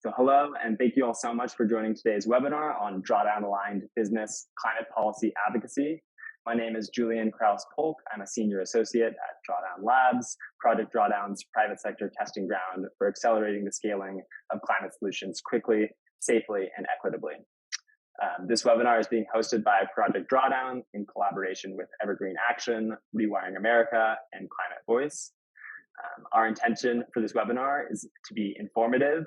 So hello, and thank you all so much for joining today's webinar on Drawdown-Aligned Business Climate Policy Advocacy. My name is Julian Kraus-Polk. I'm a senior associate at Drawdown Labs, Project Drawdown's private sector testing ground for accelerating the scaling of climate solutions quickly, safely, and equitably. This webinar is being hosted by Project Drawdown in collaboration with Evergreen Action, Rewiring America, and ClimateVoice. Our intention for this webinar is to be informative,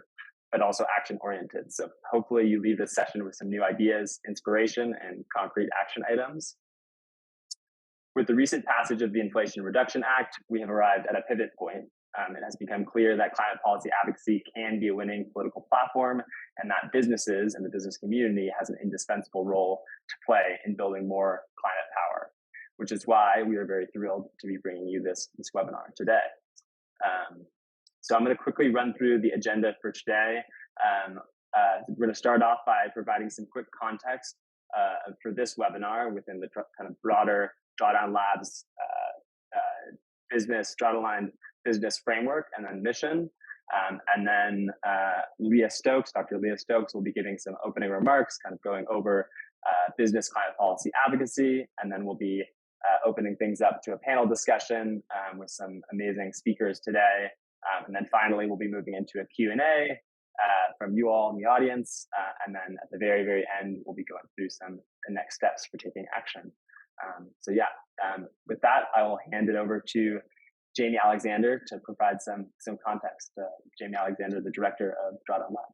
but also action-oriented. So hopefully you leave this session with some new ideas, inspiration, and concrete action items. With the recent passage of the Inflation Reduction Act, we have arrived at a pivot point. It has become clear that climate policy advocacy can be a winning political platform, and that businesses and the business community has an indispensable role to play in building more climate power, which is why we are very thrilled to be bringing you this webinar today. So I'm going to quickly run through the agenda for today. We're going to start off by providing some quick context for this webinar within the kind of broader Drawdown Labs Drawdown-Aligned business framework and then mission. And then Leah Stokes, Dr. Leah Stokes, will be giving some opening remarks, kind of going over business climate policy advocacy, and then we'll be opening things up to a panel discussion with some amazing speakers today. And then finally, we'll be moving into a Q&A from you all in the audience. And then at the very, very end, we'll be going through the next steps for taking action. With that, I will hand it over to Jamie Alexander to provide some context. Jamie Alexander, the director of Drawdown Labs.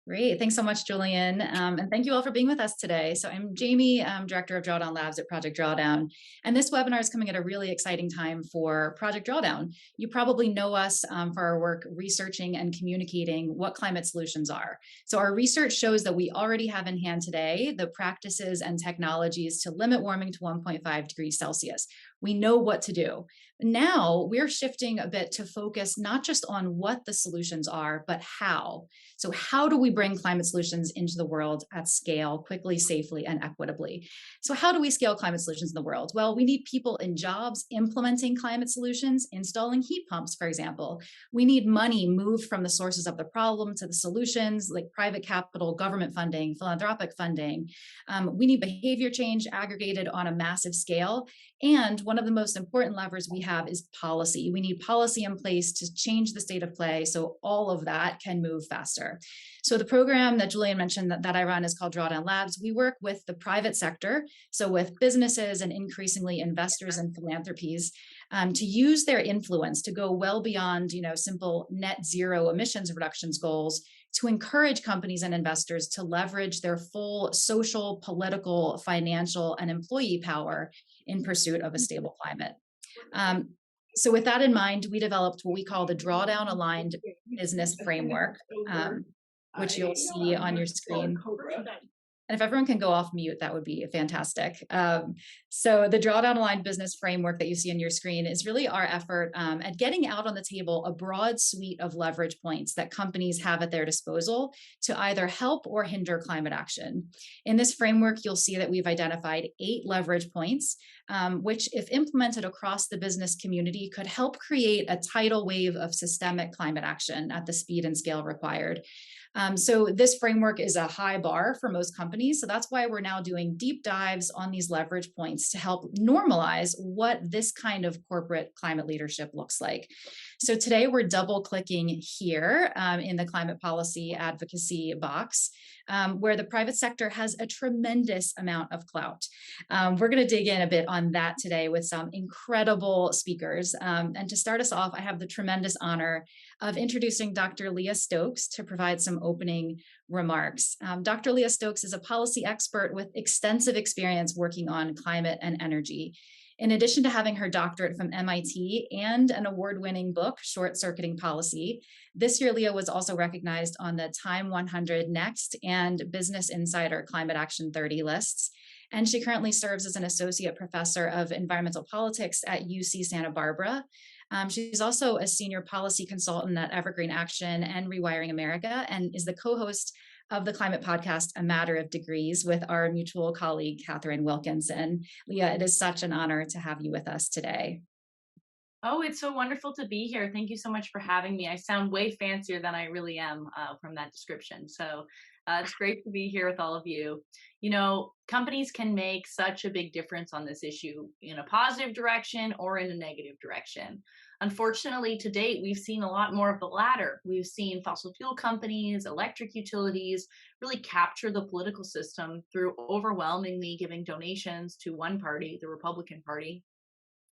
Great. Thanks so much, Julian. And thank you all for being with us today. So I'm Jamie, Director of Drawdown Labs at Project Drawdown. And this webinar is coming at a really exciting time for Project Drawdown. You probably know us for our work researching and communicating what climate solutions are. So our research shows that we already have in hand today the practices and technologies to limit warming to 1.5 degrees Celsius. We know what to do. Now we're shifting a bit to focus not just on what the solutions are, but how. So how do we bring climate solutions into the world at scale, quickly, safely, and equitably? So how do we scale climate solutions in the world? Well, we need people in jobs implementing climate solutions, installing heat pumps, for example. We need money moved from the sources of the problem to the solutions, like private capital, government funding, philanthropic funding. We need behavior change aggregated on a massive scale. And one of the most important levers we have is policy. We need policy in place to change the state of play so all of that can move faster. So the program that Julian mentioned that I run is called Drawdown Labs. We work with the private sector, so with businesses and increasingly investors and philanthropies, to use their influence to go well beyond, simple net zero emissions reductions goals to encourage companies and investors to leverage their full social, political, financial, and employee power in pursuit of a stable climate. So with that in mind, we developed what we call the Drawdown-Aligned business framework, which you'll see on your screen. And if everyone can go off mute, that would be fantastic. So the Drawdown-Aligned business framework that you see on your screen is really our effort at getting out on the table a broad suite of leverage points that companies have at their disposal to either help or hinder climate action. In this framework, you'll see that we've identified 8 leverage points, which, if implemented across the business community, could help create a tidal wave of systemic climate action at the speed and scale required. So this framework is a high bar for most companies. So that's why we're now doing deep dives on these leverage points to help normalize what this kind of corporate climate leadership looks like. So today we're double clicking here in the climate policy advocacy box, where the private sector has a tremendous amount of clout. We're going to dig in a bit on that today with some incredible speakers. And to start us off, I have the tremendous honor of introducing Dr. Leah Stokes to provide some opening remarks. Dr. Leah Stokes is a policy expert with extensive experience working on climate and energy. In addition to having her doctorate from MIT and an award-winning book, Short Circuiting Policy, this year Leah was also recognized on the Time 100 Next and Business Insider Climate Action 30 lists. And she currently serves as an associate professor of environmental politics at UC Santa Barbara. She's also a senior policy consultant at Evergreen Action and Rewiring America, and is the co-host of the climate podcast, A Matter of Degrees, with our mutual colleague, Catherine Wilkinson. Leah, it is such an honor to have you with us today. Oh, it's so wonderful to be here. Thank you so much for having me. I sound way fancier than I really am from that description. So it's great to be here with all of you. You know, companies can make such a big difference on this issue in a positive direction or in a negative direction. Unfortunately, to date, we've seen a lot more of the latter. We've seen fossil fuel companies, electric utilities really capture the political system through overwhelmingly giving donations to one party, the Republican Party,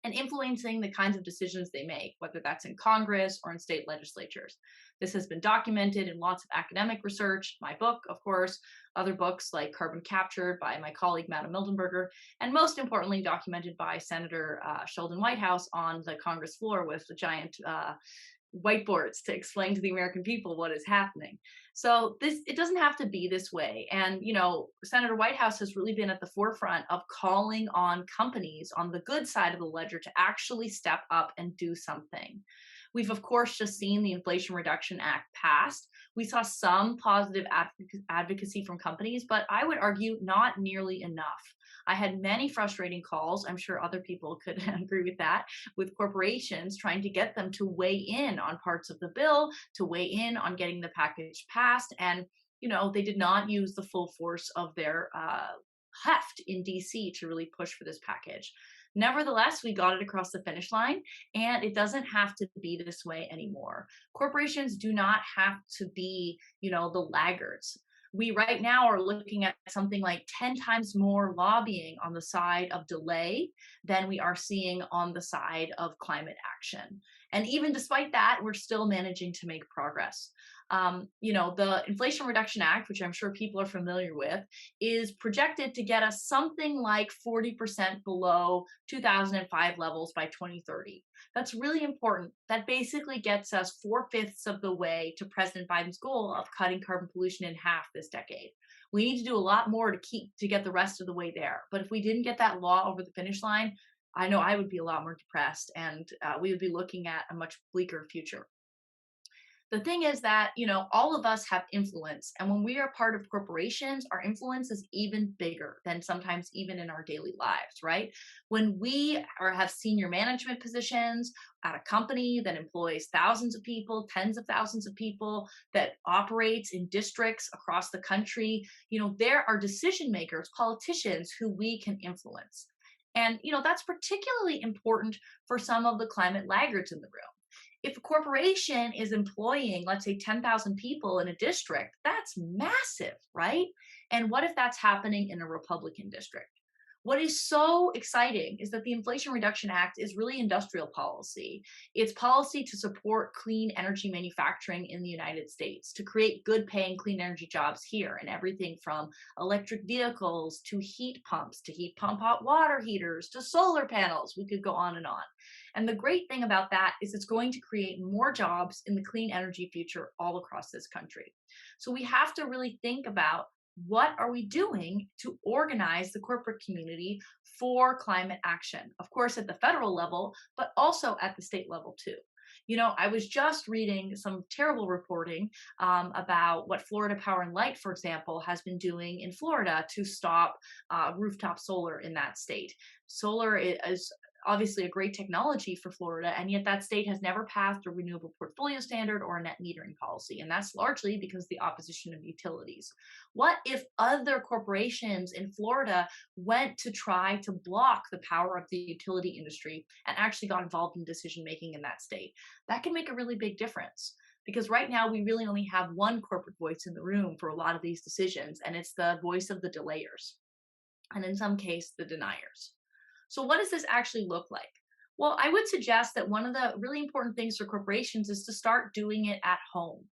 and influencing the kinds of decisions they make, whether that's in Congress or in state legislatures. This has been documented in lots of academic research, my book, of course, other books like Carbon Captured by my colleague, Madam Mildenberger, and most importantly, documented by Senator Sheldon Whitehouse on the Congress floor with the giant whiteboards to explain to the American people what is happening. So it doesn't have to be this way. And Senator Whitehouse has really been at the forefront of calling on companies on the good side of the ledger to actually step up and do something. We've of course just seen the Inflation Reduction Act passed. We saw some positive advocacy from companies, but I would argue not nearly enough. I had many frustrating calls. I'm sure other people could agree with that, with corporations trying to get them to weigh in on parts of the bill, to weigh in on getting the package passed. And, they did not use the full force of their heft in DC to really push for this package. Nevertheless, we got it across the finish line, and it doesn't have to be this way anymore. Corporations do not have to be, the laggards. We right now are looking at something like 10 times more lobbying on the side of delay than we are seeing on the side of climate action. And even despite that, we're still managing to make progress. The Inflation Reduction Act, which I'm sure people are familiar with, is projected to get us something like 40% below 2005 levels by 2030. That's really important. That basically gets us 4/5 of the way to President Biden's goal of cutting carbon pollution in half this decade. We need to do a lot more to get the rest of the way there. But if we didn't get that law over the finish line, I know I would be a lot more depressed, and we would be looking at a much bleaker future. The thing is that, all of us have influence. And when we are part of corporations, our influence is even bigger than sometimes even in our daily lives, right? When we have senior management positions at a company that employs thousands of people, tens of thousands of people, that operates in districts across the country, there are decision makers, politicians who we can influence. And, that's particularly important for some of the climate laggards in the room. If a corporation is employing, let's say, 10,000 people in a district, that's massive, right? And what if that's happening in a Republican district? What is so exciting is that the Inflation Reduction Act is really industrial policy. It's policy to support clean energy manufacturing in the United States, to create good paying clean energy jobs here, and everything from electric vehicles to heat pumps, to heat pump hot water heaters, to solar panels. We could go on and on. And the great thing about that is it's going to create more jobs in the clean energy future all across this country. So we have to really think about, what are we doing to organize the corporate community for climate action? Of course, at the federal level, but also at the state level too. I was just reading some terrible reporting about what Florida Power and Light, for example, has been doing in Florida to stop rooftop solar in that state. Solar is obviously a great technology for Florida, and yet that state has never passed a renewable portfolio standard or a net metering policy, and that's largely because of the opposition of utilities. What if other corporations in Florida went to try to block the power of the utility industry and actually got involved in decision making in that state? That can make a really big difference, because right now we really only have one corporate voice in the room for a lot of these decisions, and it's the voice of the delayers, and in some case, the deniers. So what does this actually look like? Well, I would suggest that one of the really important things for corporations is to start doing it at home.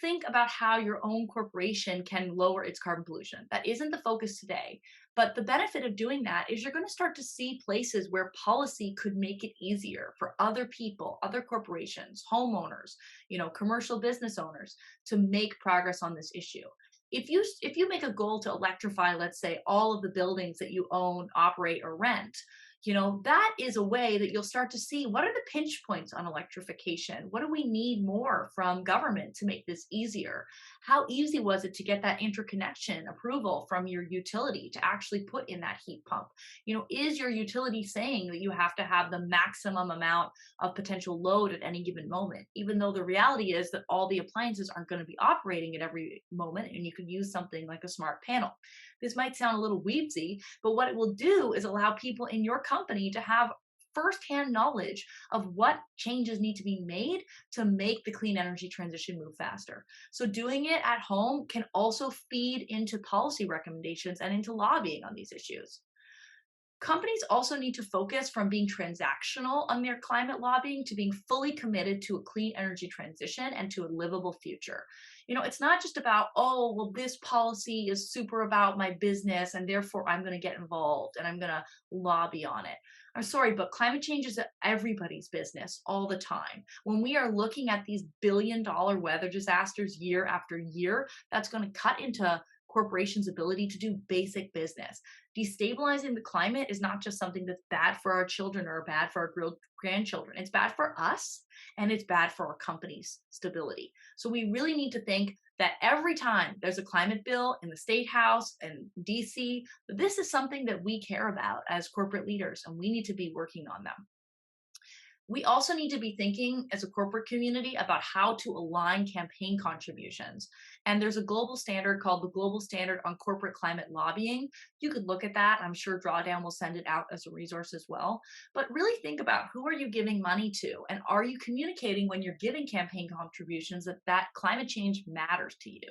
Think about how your own corporation can lower its carbon pollution. That isn't the focus today, but the benefit of doing that is you're going to start to see places where policy could make it easier for other people, other corporations, homeowners, commercial business owners to make progress on this issue. If you make a goal to electrify, let's say, all of the buildings that you own, operate, or rent, that is a way that you'll start to see what are the pinch points on electrification? What do we need more from government to make this easier? How easy was it to get that interconnection approval from your utility to actually put in that heat pump? Is your utility saying that you have to have the maximum amount of potential load at any given moment, even though the reality is that all the appliances aren't going to be operating at every moment, and you could use something like a smart panel. This might sound a little weepsy, but what it will do is allow people in your company to have firsthand knowledge of what changes need to be made to make the clean energy transition move faster. So doing it at home can also feed into policy recommendations and into lobbying on these issues. Companies also need to focus from being transactional on their climate lobbying to being fully committed to a clean energy transition and to a livable future. It's not just about, oh, well, this policy is super about my business and therefore I'm going to get involved and I'm going to lobby on it. I'm sorry, but climate change is everybody's business all the time. When we are looking at these billion-dollar weather disasters year after year, that's going to cut into corporations' ability to do basic business. Destabilizing the climate is not just something that's bad for our children or bad for our grandchildren. It's bad for us and it's bad for our company's stability. So we really need to think that every time there's a climate bill in the state house and DC, this is something that we care about as corporate leaders and we need to be working on them. We also need to be thinking as a corporate community about how to align campaign contributions. And there's a global standard called the Global Standard on Corporate Climate Lobbying. You could look at that. I'm sure Drawdown will send it out as a resource as well. But really think about who are you giving money to? And are you communicating when you're giving campaign contributions that climate change matters to you?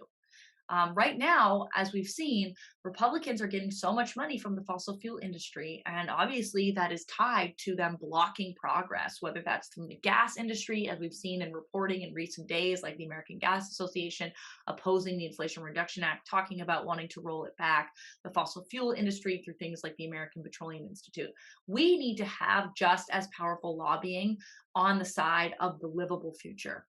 Right now, as we've seen, Republicans are getting so much money from the fossil fuel industry, and obviously that is tied to them blocking progress, whether that's from the gas industry, as we've seen in reporting in recent days, like the American Gas Association opposing the Inflation Reduction Act, talking about wanting to roll it back, the fossil fuel industry through things like the American Petroleum Institute. We need to have just as powerful lobbying on the side of the livable future.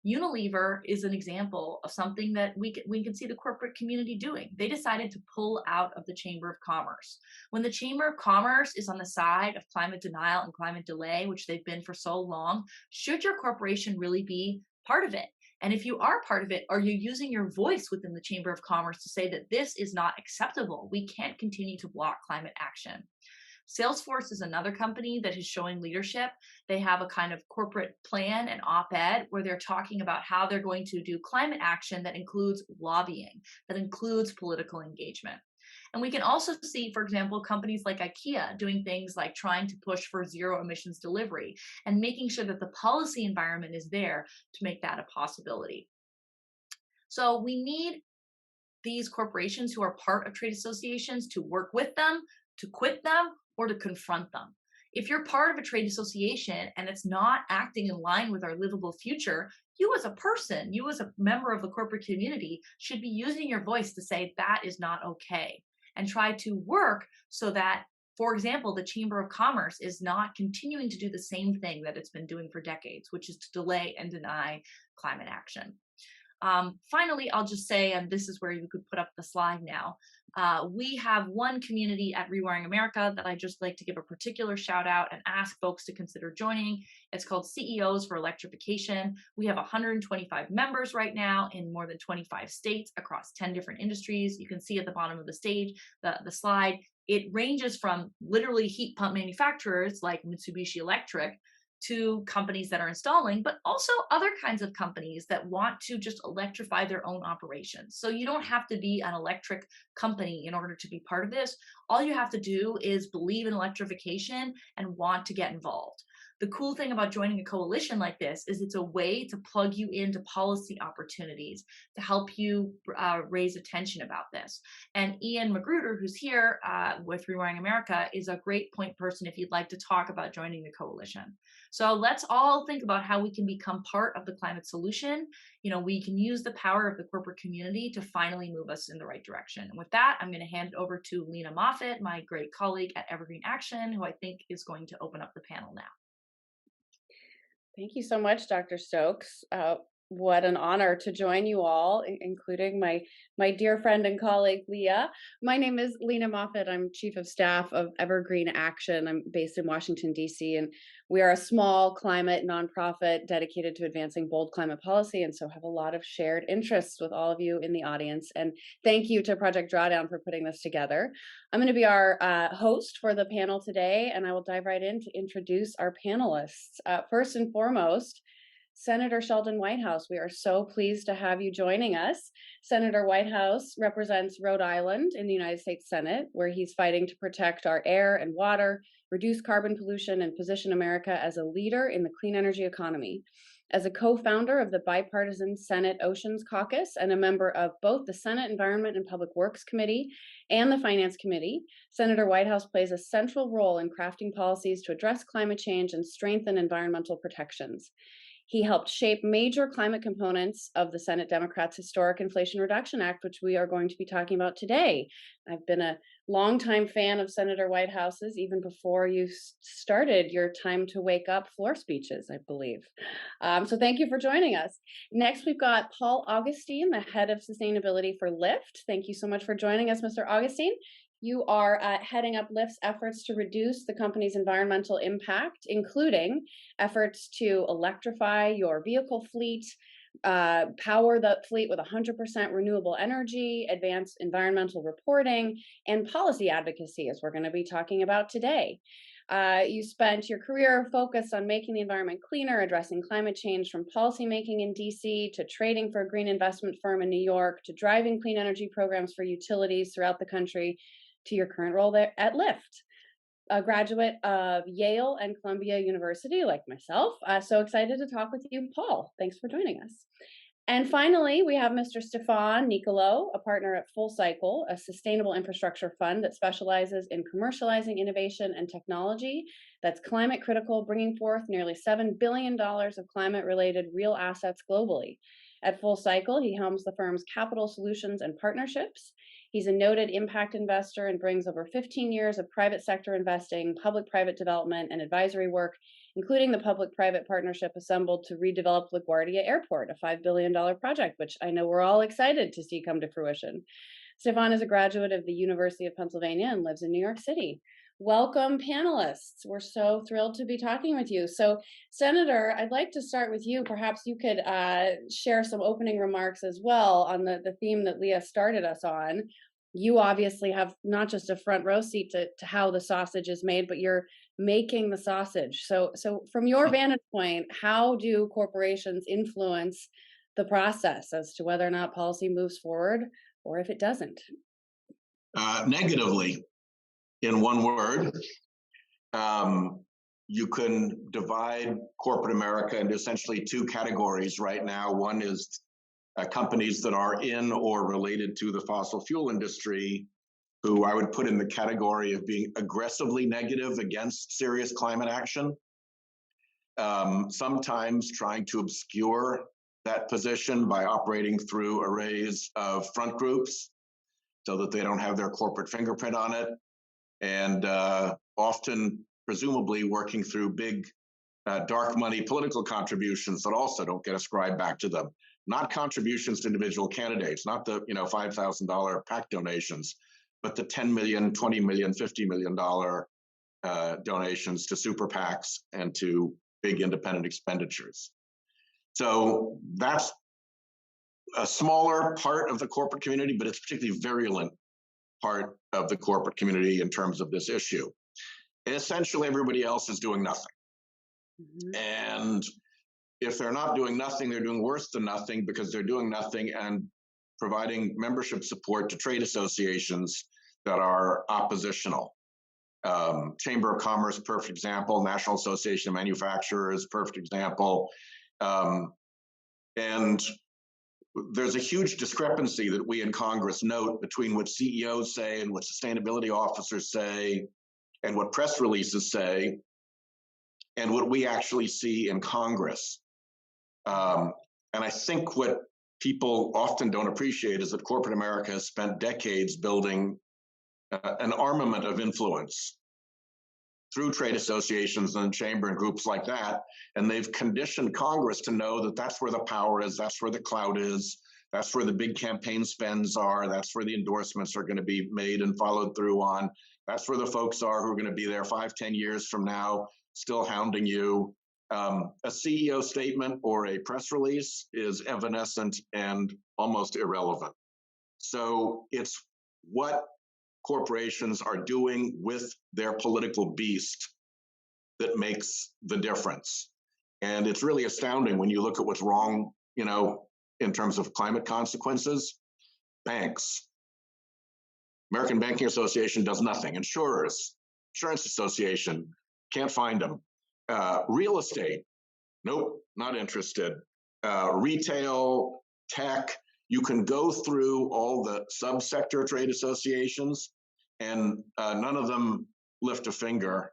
Unilever is an example of something that we can see the corporate community doing. They decided to pull out of the Chamber of Commerce. When the Chamber of Commerce is on the side of climate denial and climate delay, which they've been for so long, should your corporation really be part of it? And if you are part of it, are you using your voice within the Chamber of Commerce to say that this is not acceptable? We can't continue to block climate action. Salesforce is another company that is showing leadership. They have a kind of corporate plan and op-ed where they're talking about how they're going to do climate action that includes lobbying, that includes political engagement. And we can also see, for example, companies like IKEA doing things like trying to push for zero emissions delivery and making sure that the policy environment is there to make that a possibility. So we need these corporations who are part of trade associations to work with them, to quit them, or to confront them. If you're part of a trade association and it's not acting in line with our livable future, you as a person, you as a member of the corporate community should be using your voice to say that is not okay and try to work so that, for example, the Chamber of Commerce is not continuing to do the same thing that it's been doing for decades, which is to delay and deny climate action. Finally, I'll just say, and this is where you could put up the slide now, we have one community at Rewiring America that I just like to give a particular shout out and ask folks to consider joining. It's called CEOs for Electrification. We have 125 members right now in more than 25 states across 10 different industries. You can see at the bottom of the stage, the slide, it ranges from literally heat pump manufacturers like Mitsubishi Electric to companies that are installing, but also other kinds of companies that want to just electrify their own operations. So you don't have to be an electric company in order to be part of this. All you have to do is believe in electrification and want to get involved. The cool thing about joining a coalition like this is it's a way to plug you into policy opportunities to help you raise attention about this. And Ian Magruder, who's here with Rewiring America, is a great point person if you'd like to talk about joining the coalition. So let's all think about how we can become part of the climate solution. We can use the power of the corporate community to finally move us in the right direction. And with that, I'm going to hand it over to Lena Moffitt, my great colleague at Evergreen Action, who I think is going to open up the panel now. Thank you so much, Dr. Stokes. What an honor to join you all, including my dear friend and colleague, Leah. My name is Lena Moffitt. I'm Chief of Staff of Evergreen Action. I'm based in Washington, D.C., and we are a small climate nonprofit dedicated to advancing bold climate policy, and so have a lot of shared interests with all of you in the audience. And thank you to Project Drawdown for putting this together. I'm going to be our host for the panel today, and I will dive right in to introduce our panelists. First and foremost, Senator Sheldon Whitehouse, we are so pleased to have you joining us. Senator Whitehouse represents Rhode Island in the United States Senate, where he's fighting to protect our air and water, reduce carbon pollution, and position America as a leader in the clean energy economy. As a co-founder of the bipartisan Senate Oceans Caucus and a member of both the Senate Environment and Public Works Committee and the Finance Committee, Senator Whitehouse plays a central role in crafting policies to address climate change and strengthen environmental protections. He helped shape major climate components of the Senate Democrats' historic Inflation Reduction Act, which we are going to be talking about today. I've been a longtime fan of Senator Whitehouse's, even before you started your time to wake up floor speeches, I believe. So thank you for joining us. Next, we've got Paul Augustine, the head of sustainability for Lyft. Thank you so much for joining us, Mr. Augustine. You are heading up Lyft's efforts to reduce the company's environmental impact, including efforts to electrify your vehicle fleet, power the fleet with 100% renewable energy, advance environmental reporting, and policy advocacy, as we're going to be talking about today. You spent your career focused on making the environment cleaner, addressing climate change, from policymaking in DC to trading for a green investment firm in New York, to driving clean energy programs for utilities throughout the country, to your current role there at Lyft. A graduate of Yale and Columbia University, like myself. So excited to talk with you, Paul. Thanks for joining us. And finally, we have Mr. Stephan Nicolaeu, a partner at FullCycle, a sustainable infrastructure fund that specializes in commercializing innovation and technology that's climate critical, bringing forth nearly $7 billion of climate-related real assets globally. At FullCycle, he helms the firm's capital solutions and partnerships. He's a noted impact investor and brings over 15 years of private sector investing, public-private development, and advisory work, including the public-private partnership assembled to redevelop LaGuardia Airport, a $5 billion project, which I know we're all excited to see come to fruition. Stephan is a graduate of the University of Pennsylvania and lives in New York City. Welcome, panelists. We're so thrilled to be talking with you. So, Senator, I'd like to start with you. Perhaps you could share some opening remarks as well on the theme that Leah started us on. You obviously have not just a front row seat to how the sausage is made, but you're making the sausage. So from your vantage point, how do corporations influence the process as to whether or not policy moves forward or if it doesn't? Negatively. In one word, you can divide corporate America into essentially two categories right now. One is companies that are in or related to the fossil fuel industry, who I would put in the category of being aggressively negative against serious climate action, sometimes trying to obscure that position by operating through arrays of front groups so that they don't have their corporate fingerprint on it, and often, presumably, working through big dark money political contributions that also don't get ascribed back to them. Not contributions to individual candidates, not the $5,000 PAC donations, but the $10 million, $20 million, $50 million donations to super PACs and to big independent expenditures. So that's a smaller part of the corporate community, but it's particularly virulent part of the corporate community in terms of this issue. Essentially, everybody else is doing nothing. Mm-hmm. And if they're not doing nothing, they're doing worse than nothing, because they're doing nothing and providing membership support to trade associations that are oppositional. Chamber of Commerce, perfect example. National Association of Manufacturers, perfect example. And there's a huge discrepancy that we in Congress note between what CEOs say and what sustainability officers say and what press releases say and what we actually see in Congress. And I think what people often don't appreciate is that corporate America has spent decades building an armament of influence through trade associations and chamber and groups like that. And they've conditioned Congress to know that that's where the power is, that's where the clout is, that's where the big campaign spends are, that's where the endorsements are going to be made and followed through on. That's where the folks are who are going to be there 5, 10 years from now, still hounding you. A CEO statement or a press release is evanescent and almost irrelevant. So it's what corporations are doing with their political beast that makes the difference. And it's really astounding when you look at what's wrong, in terms of climate consequences. Banks. American Banking Association does nothing. Insurance Association, can't find them. Real estate, nope, not interested. Retail, tech, you can go through all the subsector trade associations and none of them lift a finger.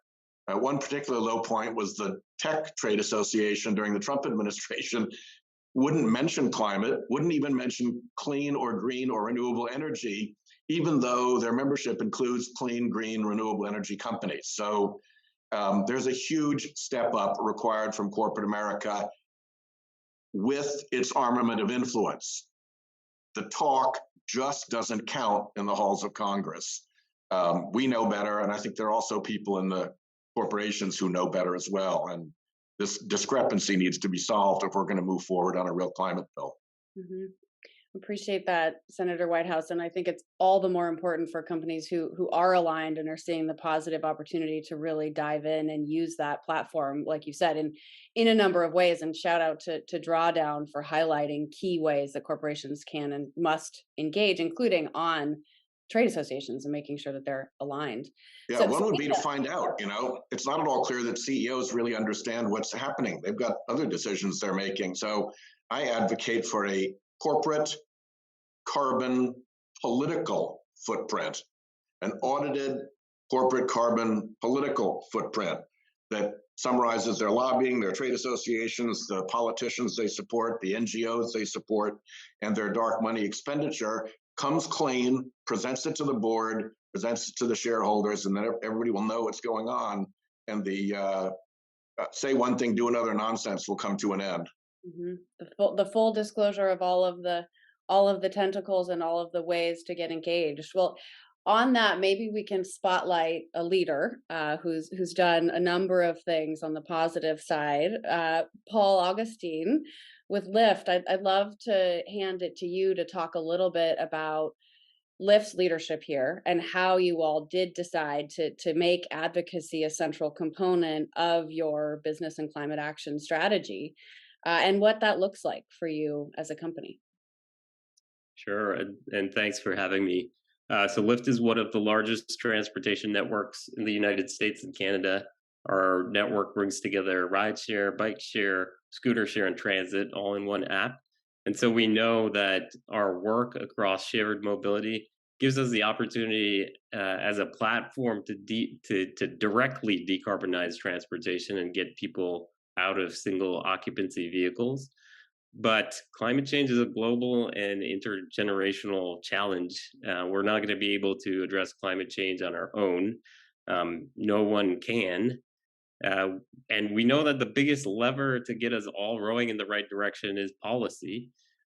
One particular low point was the tech trade association during the Trump administration wouldn't mention climate, wouldn't even mention clean or green or renewable energy, even though their membership includes clean, green, renewable energy companies. So there's a huge step up required from corporate America with its armament of influence. The talk just doesn't count in the halls of Congress. We know better, and I think there are also people in the corporations who know better as well. And this discrepancy needs to be solved if we're going to move forward on a real climate bill. Mm-hmm. Appreciate that, Senator Whitehouse. And I think it's all the more important for companies who are aligned and are seeing the positive opportunity to really dive in and use that platform, like you said, in a number of ways. And shout out to Drawdown for highlighting key ways that corporations can and must engage, including on trade associations and making sure that they're aligned. Yeah, one would be to find out, it's not at all clear that CEOs really understand what's happening. They've got other decisions they're making. So I advocate for a corporate carbon political footprint, an audited corporate carbon political footprint that summarizes their lobbying, their trade associations, the politicians they support, the NGOs they support, and their dark money expenditure, comes clean, presents it to the board, presents it to the shareholders, and then everybody will know what's going on. And the say one thing, do another nonsense will come to an end. Mm-hmm. The full disclosure of all of the tentacles and all of the ways to get engaged. Well, on that, maybe we can spotlight a leader who's done a number of things on the positive side. Paul Augustine with Lyft. I'd love to hand it to you to talk a little bit about Lyft's leadership here and how you all did decide to make advocacy a central component of your business and climate action strategy, and what that looks like for you as a company. Sure, and thanks for having me. So Lyft is one of the largest transportation networks in the United States and Canada. Our network brings together rideshare, bike share, scooter share, and transit all in one app. And so we know that our work across shared mobility gives us the opportunity as a platform to directly decarbonize transportation and get people out of single occupancy vehicles. But climate change is a global and intergenerational challenge. We're not going to be able to address climate change on our own. No one can. And we know that the biggest lever to get us all rowing in the right direction is policy.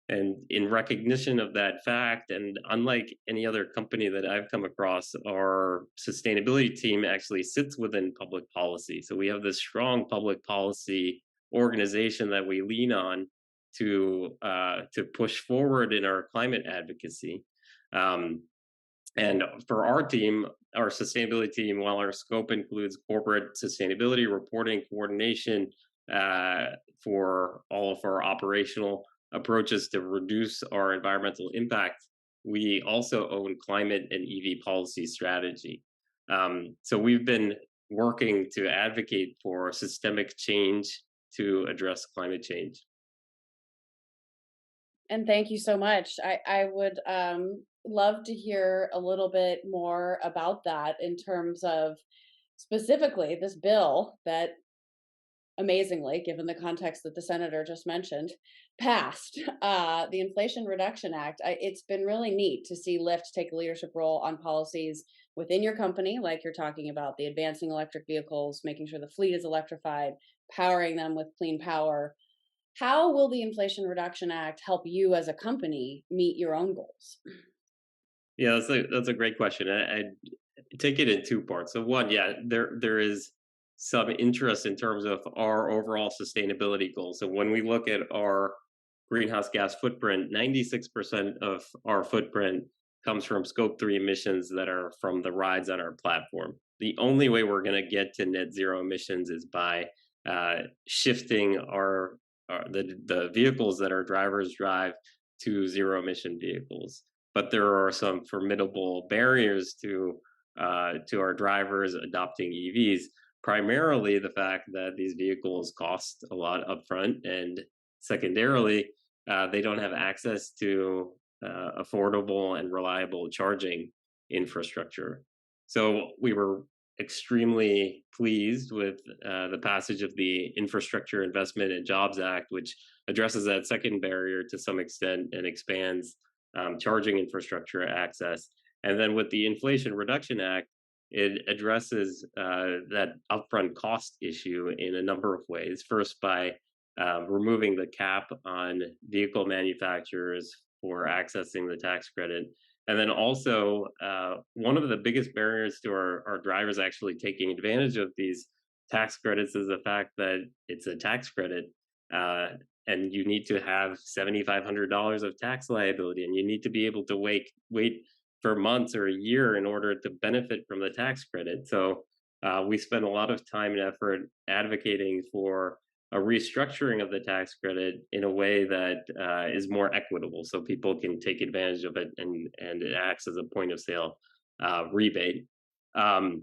And in recognition of that fact, and unlike any other company that I've come across, our sustainability team actually sits within public policy. So we have this strong public policy organization that we lean on to push forward in our climate advocacy. And for our team, our sustainability team, while our scope includes corporate sustainability reporting, coordination for all of our operational approaches to reduce our environmental impact, we also own climate and EV policy strategy. So we've been working to advocate for systemic change to address climate change. And thank you so much. I would love to hear a little bit more about that in terms of specifically this bill that, amazingly, given the context that the senator just mentioned, passed, the Inflation Reduction Act. It's been really neat to see Lyft take a leadership role on policies within your company, like you're talking about the advancing electric vehicles, making sure the fleet is electrified, powering them with clean power. How will the Inflation Reduction Act help you as a company meet your own goals? Yeah, that's a great question. I take it in two parts. So one, yeah, there is some interest in terms of our overall sustainability goals. So when we look at our greenhouse gas footprint, 96% of our footprint comes from scope 3 emissions that are from the rides on our platform. The only way we're going to get to net zero emissions is by shifting the vehicles that our drivers drive to zero emission vehicles. But there are some formidable barriers to our drivers adopting EVs. Primarily, the fact that these vehicles cost a lot upfront, and secondarily, they don't have access to affordable and reliable charging infrastructure. So we were extremely pleased with the passage of the Infrastructure Investment and Jobs Act, which addresses that second barrier to some extent and expands charging infrastructure access. And then with the Inflation Reduction Act, it addresses that upfront cost issue in a number of ways. First, by removing the cap on vehicle manufacturers for accessing the tax credit. And then also, one of the biggest barriers to our drivers actually taking advantage of these tax credits is the fact that it's a tax credit. And you need to have $7,500 of tax liability, and you need to be able to wait for months or a year in order to benefit from the tax credit. So we spend a lot of time and effort advocating for a restructuring of the tax credit in a way that is more equitable, so people can take advantage of it, and it acts as a point of sale rebate. And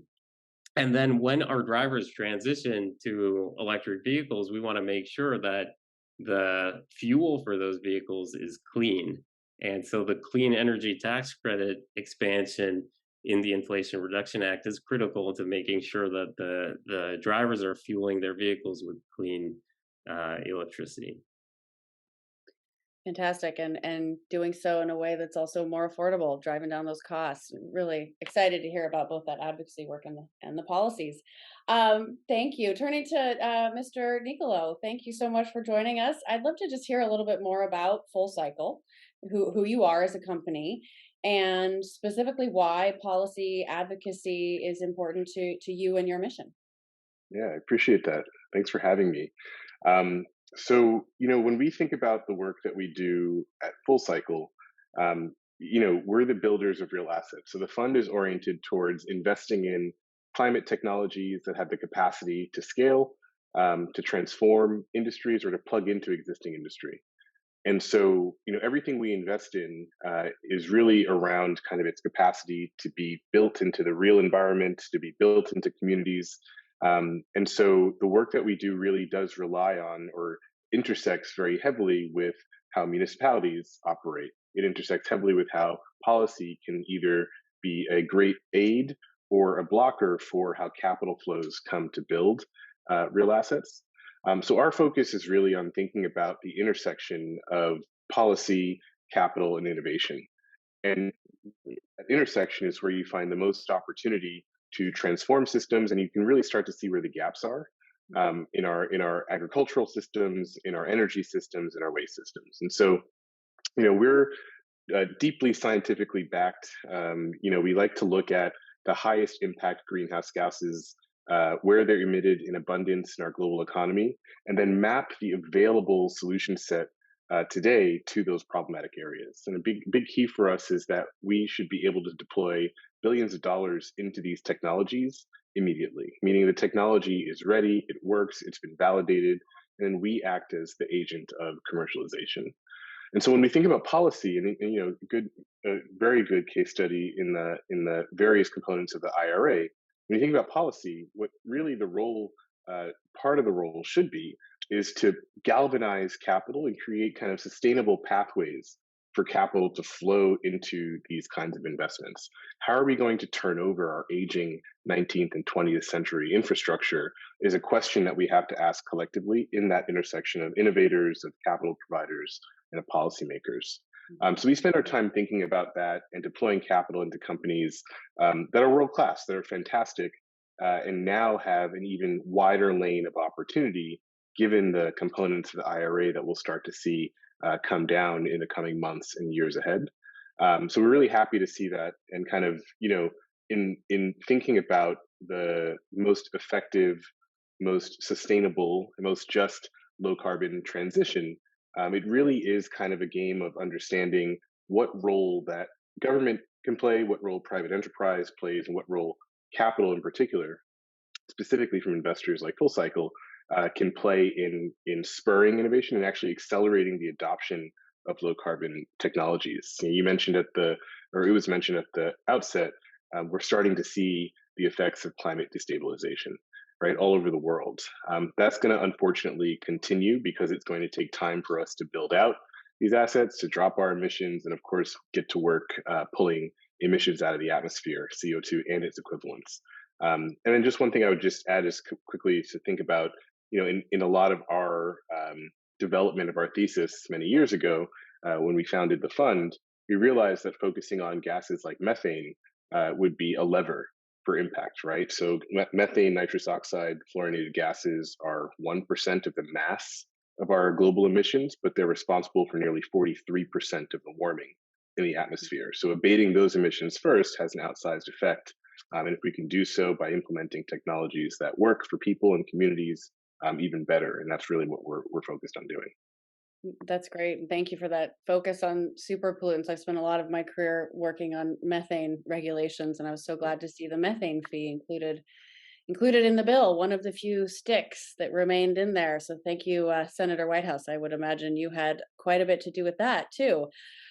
then when our drivers transition to electric vehicles, we want to make sure that the fuel for those vehicles is clean. And so the clean energy tax credit expansion in the Inflation Reduction Act is critical to making sure that the drivers are fueling their vehicles with clean electricity. Fantastic, and doing so in a way that's also more affordable, driving down those costs. Really excited to hear about both that advocacy work and the policies. Thank you. Turning to Mr. Nicolaeu, thank you so much for joining us. I'd love to just hear a little bit more about FullCycle, who you are as a company, and specifically why policy advocacy is important to you and your mission. Yeah, I appreciate that. Thanks for having me. So, when we think about the work that we do at FullCycle, we're the builders of real assets. So the fund is oriented towards investing in climate technologies that have the capacity to scale, to transform industries, or to plug into existing industry. And so, everything we invest in is really around kind of its capacity to be built into the real environment, to be built into communities. And so the work that we do really does rely on, or intersects very heavily with, how municipalities operate. It intersects heavily with how policy can either be a great aid or a blocker for how capital flows come to build real assets. So our focus is really on thinking about the intersection of policy, capital, and innovation. And that intersection is where you find the most opportunity to transform systems, and you can really start to see where the gaps are in our agricultural systems, in our energy systems, in our waste systems. And so, we're deeply scientifically backed. We like to look at the highest impact greenhouse gases, where they're emitted in abundance in our global economy, and then map the available solution set today to those problematic areas. And a big key for us is that we should be able to deploy billions of dollars into these technologies immediately, meaning the technology is ready, it works, it's been validated, and we act as the agent of commercialization. And so when we think about policy, and very good case study in the various components of the IRA, when you think about policy, what really the role, part of the role should be, is to galvanize capital and create kind of sustainable pathways for capital to flow into these kinds of investments. How are we going to turn over our aging 19th and 20th century infrastructure is a question that we have to ask collectively in that intersection of innovators, of capital providers, and of policymakers. So we spend our time thinking about that and deploying capital into companies that are world-class, that are fantastic, and now have an even wider lane of opportunity given the components of the IRA that we'll start to see come down in the coming months and years ahead. So we're really happy to see that, and kind of, in thinking about the most effective, most sustainable, and most just low carbon transition, it really is kind of a game of understanding what role that government can play, what role private enterprise plays, and what role capital in particular, specifically from investors like FullCycle, can play in spurring innovation and actually accelerating the adoption of low carbon technologies. You mentioned it was mentioned at the outset, we're starting to see the effects of climate destabilization, right, all over the world. That's going to unfortunately continue because it's going to take time for us to build out these assets, to drop our emissions, and of course, get to work pulling emissions out of the atmosphere, CO2 and its equivalents. And then just one thing I would just add is quickly to think about, in a lot of our development of our thesis many years ago, when we founded the fund, we realized that focusing on gases like methane would be a lever for impact, right? So methane, nitrous oxide, fluorinated gases are 1% of the mass of our global emissions, but they're responsible for nearly 43% of the warming in the atmosphere. So abating those emissions first has an outsized effect. And if we can do so by implementing technologies that work for people and communities, even better. And that's really what we're focused on doing. That's great. Thank you for that focus on super pollutants. I've spent a lot of my career working on methane regulations, and I was so glad to see the methane fee included in the bill, one of the few sticks that remained in there. So thank you, Senator Whitehouse. I would imagine you had quite a bit to do with that too.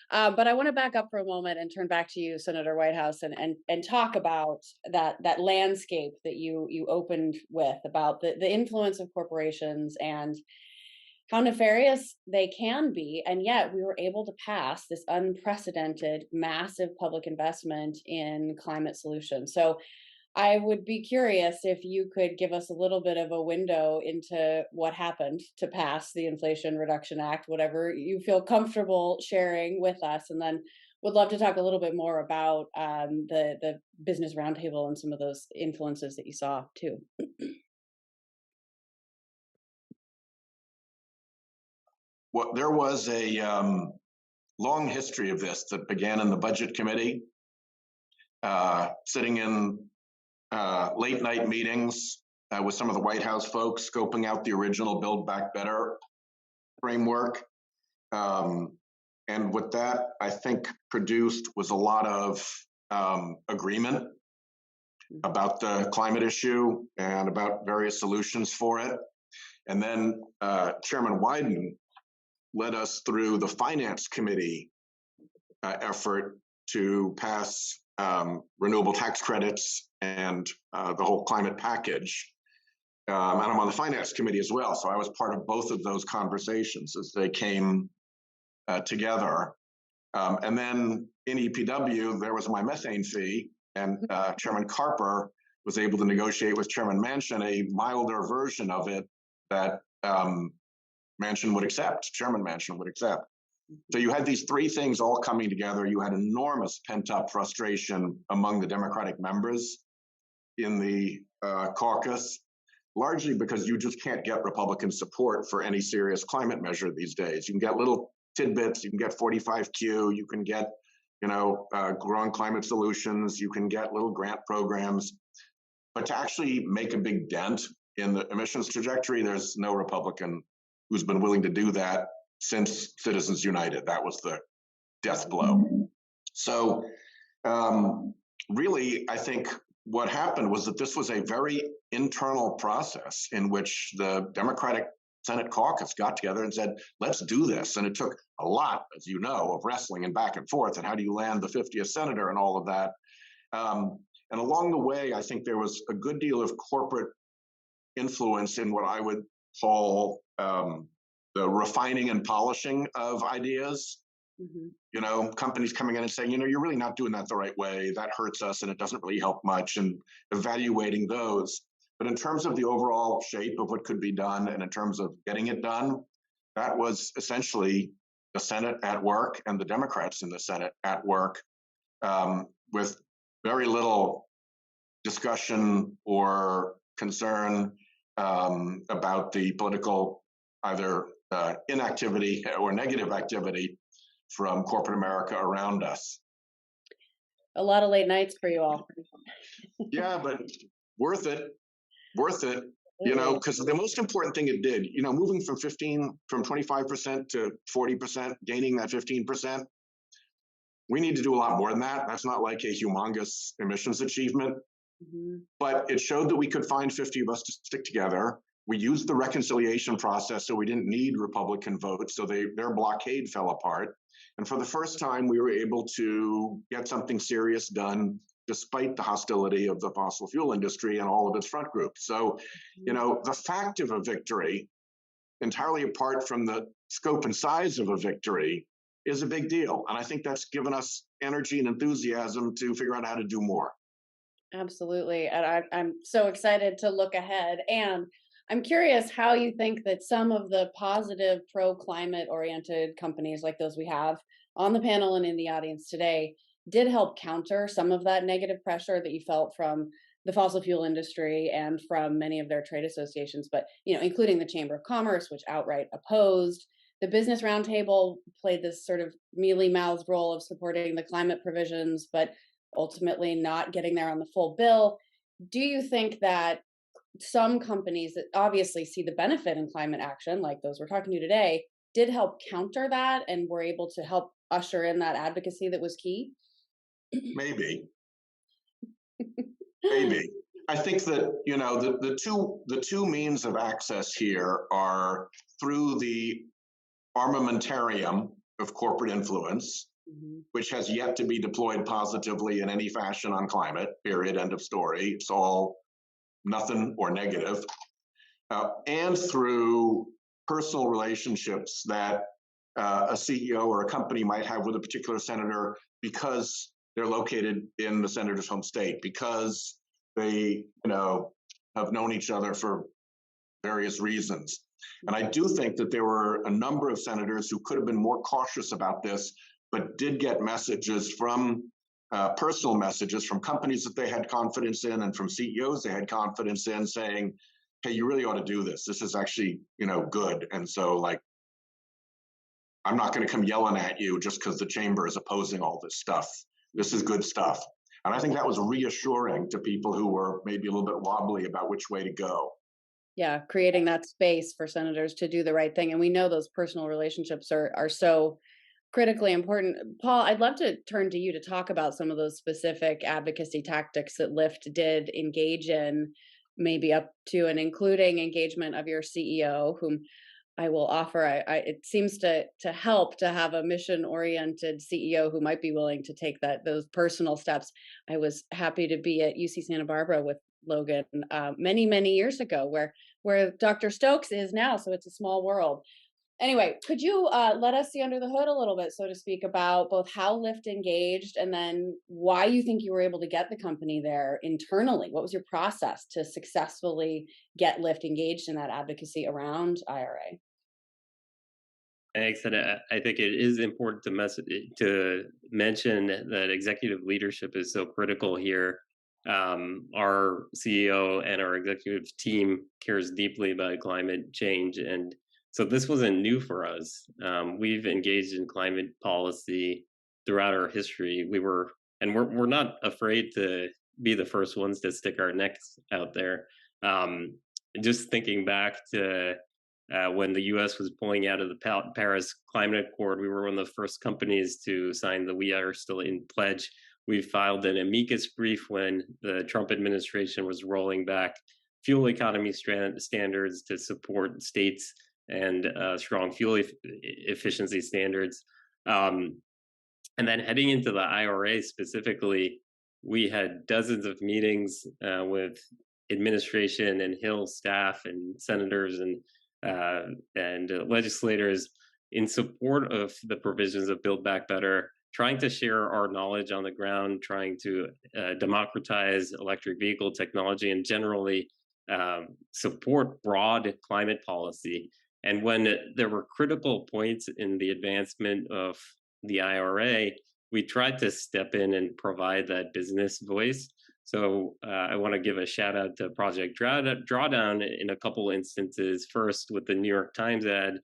But I want to back up for a moment and turn back to you, Senator Whitehouse, and talk about that landscape that you opened with, about the influence of corporations and how nefarious they can be. And yet we were able to pass this unprecedented, massive public investment in climate solutions. So I would be curious if you could give us a little bit of a window into what happened to pass the Inflation Reduction Act, whatever you feel comfortable sharing with us. And then would love to talk a little bit more about the Business Roundtable and some of those influences that you saw too. Well, there was a long history of this that began in the Budget Committee, sitting in late night meetings with some of the White House folks, scoping out the original Build Back Better framework. And what that, I think, produced was a lot of agreement about the climate issue and about various solutions for it. And then Chairman Wyden led us through the Finance Committee effort to pass renewable tax credits and the whole climate package. And I'm on the Finance Committee as well, so I was part of both of those conversations as they came together. And then in EPW, there was my methane fee, and Chairman Carper was able to negotiate with Chairman Manchin a milder version of it that Manchin would accept, Chairman Manchin would accept. So you had these three things all coming together. You had enormous pent-up frustration among the Democratic members in the caucus, largely because you just can't get Republican support for any serious climate measure these days. You can get little tidbits, you can get 45Q, you can get, growing climate solutions, you can get little grant programs, but to actually make a big dent in the emissions trajectory, there's no Republican who's been willing to do that since Citizens United. That was the death blow. So really, I think what happened was that this was a very internal process in which the Democratic Senate caucus got together and said, let's do this. And it took a lot, as you know, of wrestling and back and forth, and how do you land the 50th senator and all of that. And along the way, I think there was a good deal of corporate influence in what I would call the refining and polishing of ideas. Mm-hmm. Companies coming in and saying, you're really not doing that the right way. That hurts us and it doesn't really help much, and evaluating those. But in terms of the overall shape of what could be done and in terms of getting it done, that was essentially the Senate at work and the Democrats in the Senate at work with very little discussion or concern about the political either inactivity or negative activity from corporate America around us. A lot of late nights for you all. Yeah, but worth it. You know, because the most important thing it did, you know, moving from 25% to 40%, gaining that 15%, we need to do a lot more than that. That's not like a humongous emissions achievement, but it showed that we could find 50 of us to stick together. We used the reconciliation process, so we didn't need Republican votes, so their blockade fell apart. And for the first time, we were able to get something serious done despite the hostility of the fossil fuel industry and all of its front groups. So, you know, the fact of a victory, entirely apart from the scope and size of a victory, is a big deal. And I think that's given us energy and enthusiasm to figure out how to do more. Absolutely. And I'm so excited to look ahead. And I'm curious how you think that some of the positive pro-climate oriented companies like those we have on the panel and in the audience today did help counter some of that negative pressure that you felt from the fossil fuel industry and from many of their trade associations, but, you know, including the Chamber of Commerce, which outright opposed. The Business Roundtable played this sort of mealy-mouthed role of supporting the climate provisions, but ultimately not getting there on the full bill. Do you think that some companies that obviously see the benefit in climate action, like those we're talking to today, did help counter that and were able to help usher in that advocacy that was key? Maybe. Maybe. I think that, you know, the two means of access here are through the armamentarium of corporate influence, which has yet to be deployed positively in any fashion on climate, period, end of story. It's all nothing or negative. And through personal relationships that a CEO or a company might have with a particular senator because they're located in the senator's home state, because they, you know, have known each other for various reasons. And I do think that there were a number of senators who could have been more cautious about this, but did get messages from personal messages from companies that they had confidence in and from CEOs they had confidence in saying, hey, you really ought to do this. This is actually, you know, good. And so, like, I'm not going to come yelling at you just because the chamber is opposing all this stuff. This is good stuff. And I think that was reassuring to people who were maybe a little bit wobbly about which way to go. Yeah, creating that space for senators to do the right thing. And we know those personal relationships are so critically important. Paul, I'd love to turn to you to talk about some of those specific advocacy tactics that Lyft did engage in, maybe up to and including engagement of your CEO, whom I will offer. It seems to help to have a mission-oriented CEO who might be willing to take those personal steps. I was happy to be at UC Santa Barbara with Logan many years ago, where Dr. Stokes is now. So it's a small world. Anyway, could you let us see under the hood a little bit, so to speak, about both how Lyft engaged and then why you think you were able to get the company there internally? What was your process to successfully get Lyft engaged in that advocacy around IRA? Thanks. And I think it is important to mention that executive leadership is so critical here. Our CEO and our executive team cares deeply about climate change, and so this wasn't new for us. We've engaged in climate policy throughout our history. We're not afraid to be the first ones to stick our necks out there. Just thinking back to when the U.S. was pulling out of the Paris Climate Accord, we were one of the first companies to sign the "We Are Still In" pledge. We filed an amicus brief when the Trump administration was rolling back fuel economy standards to support states and strong fuel efficiency standards. And then heading into the IRA specifically, we had dozens of meetings with administration and Hill staff and senators and legislators in support of the provisions of Build Back Better, trying to share our knowledge on the ground, trying to democratize electric vehicle technology and generally support broad climate policy. And when there were critical points in the advancement of the IRA, we tried to step in and provide that business voice. So I want to give a shout out to Project Drawdown in a couple instances. First, with the New York Times ad,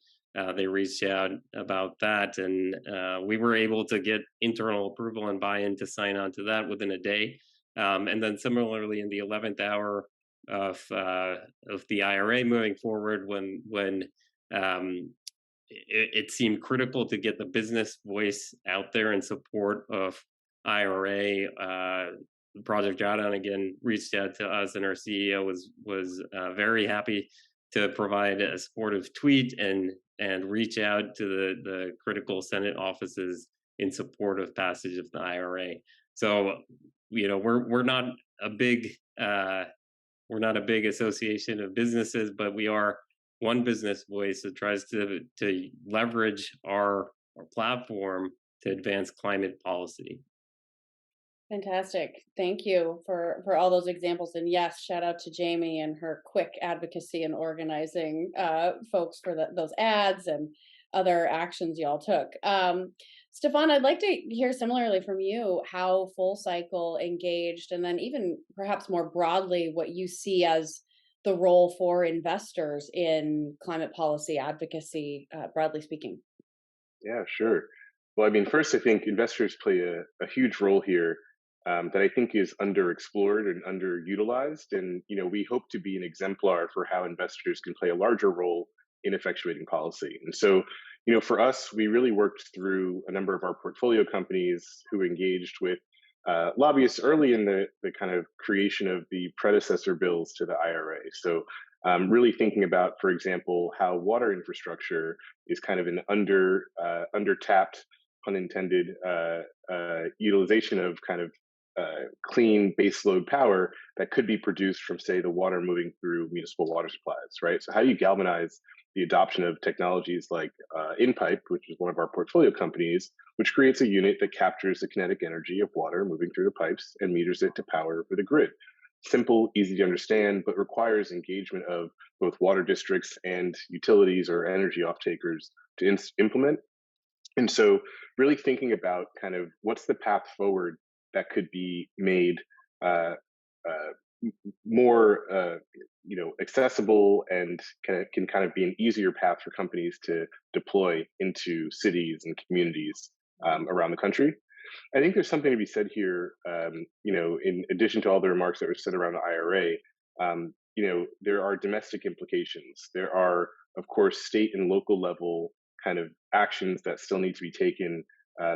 they reached out about that, and we were able to get internal approval and buy-in to sign on to that within a day. And then similarly, in the 11th hour of the IRA moving forward, when it seemed critical to get the business voice out there in support of IRA. Project Drawdown again reached out to us, and our CEO was very happy to provide a supportive tweet and reach out to the critical Senate offices in support of passage of the IRA. So we're not a big association of businesses, but we are one business voice that tries to leverage our platform to advance climate policy. Fantastic. Thank you for all those examples. And yes, shout out to Jamie and her quick advocacy and organizing folks for those ads and other actions y'all took. Stephan, I'd like to hear similarly from you how FullCycle engaged, and then even perhaps more broadly, what you see as the role for investors in climate policy advocacy, broadly speaking. Yeah, sure. Well, I mean, first, I think investors play a huge role here that I think is underexplored and underutilized. And, we hope to be an exemplar for how investors can play a larger role in effectuating policy. And so, for us, we really worked through a number of our portfolio companies who engaged with lobbyists early in the kind of creation of the predecessor bills to the IRA. So really thinking about, for example, how water infrastructure is kind of an undertapped, pun intended, utilization of kind of clean baseload power that could be produced from, say, the water moving through municipal water supplies, right? So how do you galvanize the adoption of technologies like InPipe, which is one of our portfolio companies, which creates a unit that captures the kinetic energy of water moving through the pipes and meters it to power for the grid. Simple, easy to understand, but requires engagement of both water districts and utilities or energy off-takers to implement. And so really thinking about kind of what's the path forward that could be made more accessible and can kind of be an easier path for companies to deploy into cities and communities around the country. I think there's something to be said here, in addition to all the remarks that were said around the IRA, there are domestic implications. There are, of course, state and local level kind of actions that still need to be taken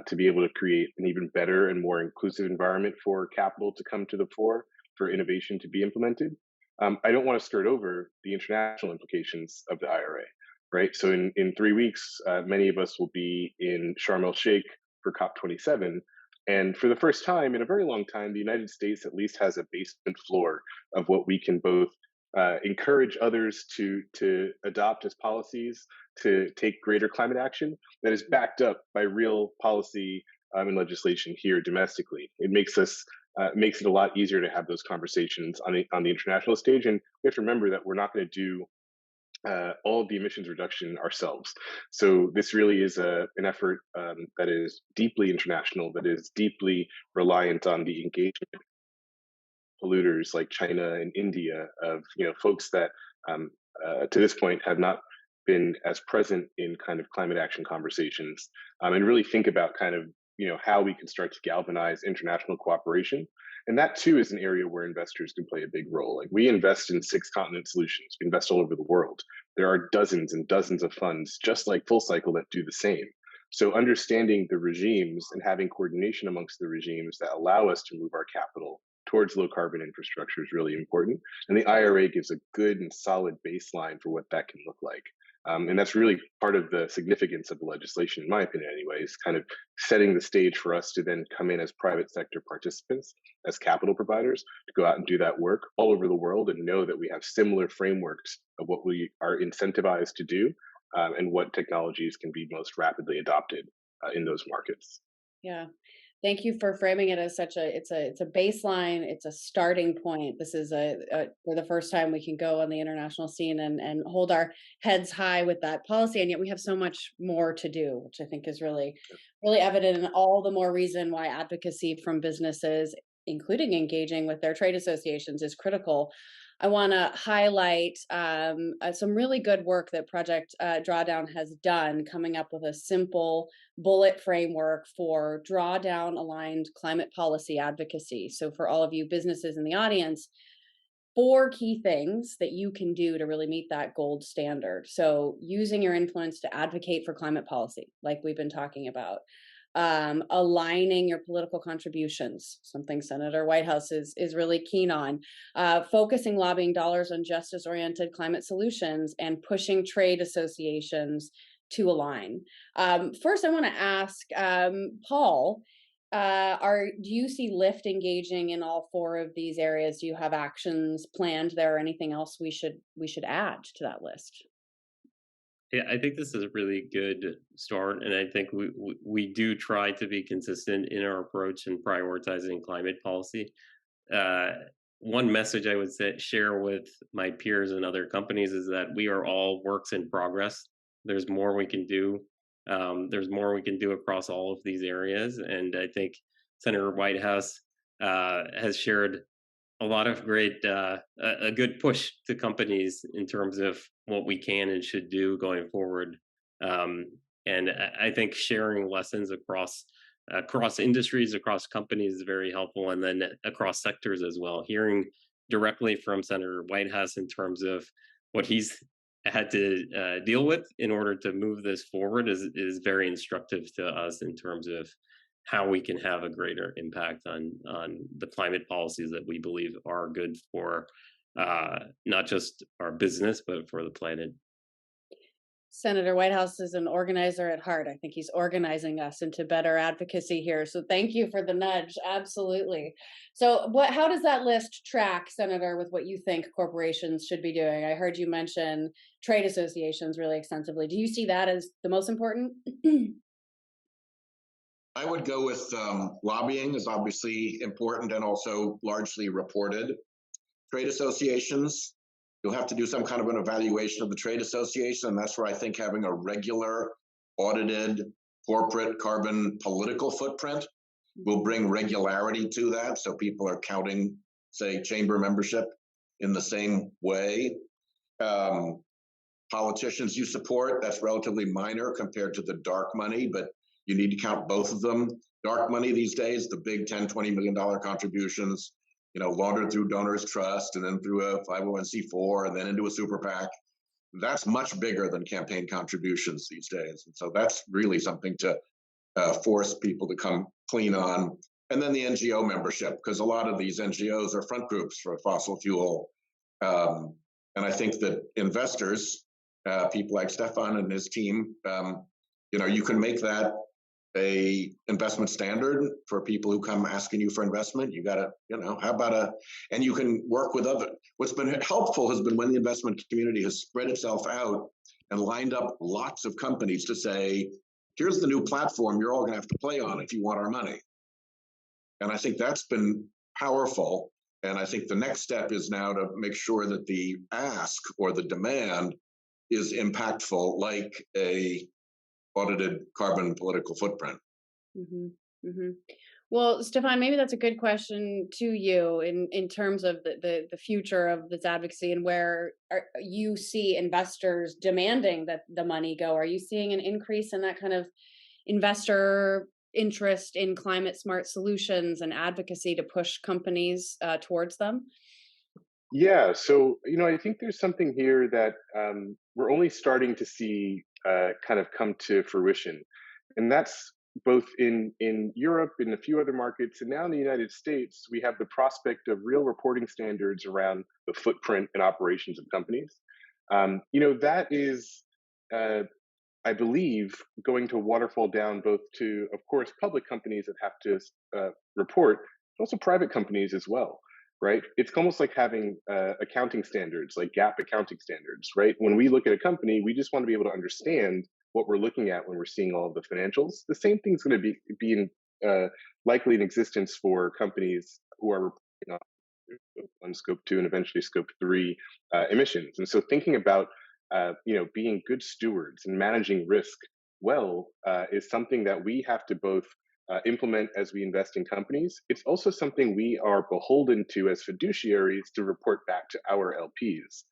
to be able to create an even better and more inclusive environment for capital to come to the fore, for innovation to be implemented. I don't want to skirt over the international implications of the IRA, right? So in 3 weeks, many of us will be in Sharm el-Sheikh for COP27. And for the first time in a very long time, the United States at least has a basement floor of what we can both encourage others to adopt as policies to take greater climate action that is backed up by real policy and legislation here domestically. It makes it a lot easier to have those conversations on the international stage. And we have to remember that we're not going to do all of the emissions reduction ourselves. So this really is an effort that is deeply international, that is deeply reliant on the engagement of polluters like China and India, of folks that to this point have not been as present in kind of climate action conversations, and really think about kind of how we can start to galvanize international cooperation. And that too is an area where investors can play a big role. Like, we invest in 6 continent solutions. We invest all over the world. There are dozens and dozens of funds just like FullCycle that do the same. So understanding the regimes and having coordination amongst the regimes that allow us to move our capital towards low carbon infrastructure is really important. And the IRA gives a good and solid baseline for what that can look like. And that's really part of the significance of the legislation, in my opinion anyways, kind of setting the stage for us to then come in as private sector participants, as capital providers, to go out and do that work all over the world and know that we have similar frameworks of what we are incentivized to do and what technologies can be most rapidly adopted in those markets. Yeah. Thank you for framing it as such it's a baseline, it's a starting point. This is for the first time we can go on the international scene and hold our heads high with that policy. And yet we have so much more to do, which I think is really, really evident, and all the more reason why advocacy from businesses, including engaging with their trade associations, is critical. I want to highlight some really good work that Project Drawdown has done, coming up with a simple bullet framework for drawdown-aligned climate policy advocacy. So for all of you businesses in the audience, 4 key things that you can do to really meet that gold standard. So using your influence to advocate for climate policy, like we've been talking about. Aligning your political contributions, something Senator Whitehouse is really keen on, focusing lobbying dollars on justice-oriented climate solutions, and pushing trade associations to align. First, I want to ask Paul, do you see Lyft engaging in all 4 of these areas? Do you have actions planned there, or anything else we should add to that list? Yeah, I think this is a really good start, and I think we do try to be consistent in our approach in prioritizing climate policy. One message I would share with my peers and other companies is that we are all works in progress. There's more we can do. There's more we can do across all of these areas, and I think Senator Whitehouse has shared a lot of great, a good push to companies in terms of what we can and should do going forward. And I think sharing lessons across industries, across companies is very helpful, and then across sectors as well. Hearing directly from Senator Whitehouse in terms of what he's had to deal with in order to move this forward is very instructive to us in terms of how we can have a greater impact on the climate policies that we believe are good for not just our business, but for the planet. Senator Whitehouse is an organizer at heart. I think he's organizing us into better advocacy here. So thank you for the nudge. Absolutely. So how does that list track, Senator, with what you think corporations should be doing? I heard you mention trade associations really extensively. Do you see that as the most important? I would go with lobbying is obviously important and also largely reported. Trade associations, you'll have to do some kind of an evaluation of the trade association, and that's where I think having a regular, audited corporate carbon political footprint will bring regularity to that, so people are counting, say, chamber membership in the same way. Politicians you support, that's relatively minor compared to the dark money, but you need to count both of them. Dark money these days, the big $10, $20 million contributions, laundered through donors' trust and then through a 501c4 and then into a super PAC. That's much bigger than campaign contributions these days. And so that's really something to force people to come clean on. And then the NGO membership, because a lot of these NGOs are front groups for fossil fuel. And I think that investors, people like Stephan and his team, you can make that a investment standard for people who come asking you for investment. You got to, how about and you can work with other. What's been helpful has been when the investment community has spread itself out and lined up lots of companies to say, here's the new platform you're all going to have to play on if you want our money. And I think that's been powerful. And I think the next step is now to make sure that the ask or the demand is impactful, like a audited carbon political footprint. Mm-hmm. Mm-hmm. Well, Stephan, maybe that's a good question to you in terms of the future of this advocacy and where you see investors demanding that the money go. Are you seeing an increase in that kind of investor interest in climate smart solutions and advocacy to push companies towards them? Yeah, so I think there's something here that we're only starting to see kind of come to fruition, and that's both in Europe, in a few other markets, and now in the United States. We have the prospect of real reporting standards around the footprint and operations of companies. That is, I believe, going to waterfall down both to, of course, public companies that have to report, but also private companies as well. Right? It's almost like having accounting standards, like GAAP accounting standards, right? When we look at a company, we just want to be able to understand what we're looking at when we're seeing all of the financials. The same thing's going to be likely in existence for companies who are reporting on Scope 1, Scope 2, and eventually Scope 3 emissions. And so thinking about being good stewards and managing risk well is something that we have to both implement as we invest in companies. It's also something we are beholden to as fiduciaries to report back to our LPs.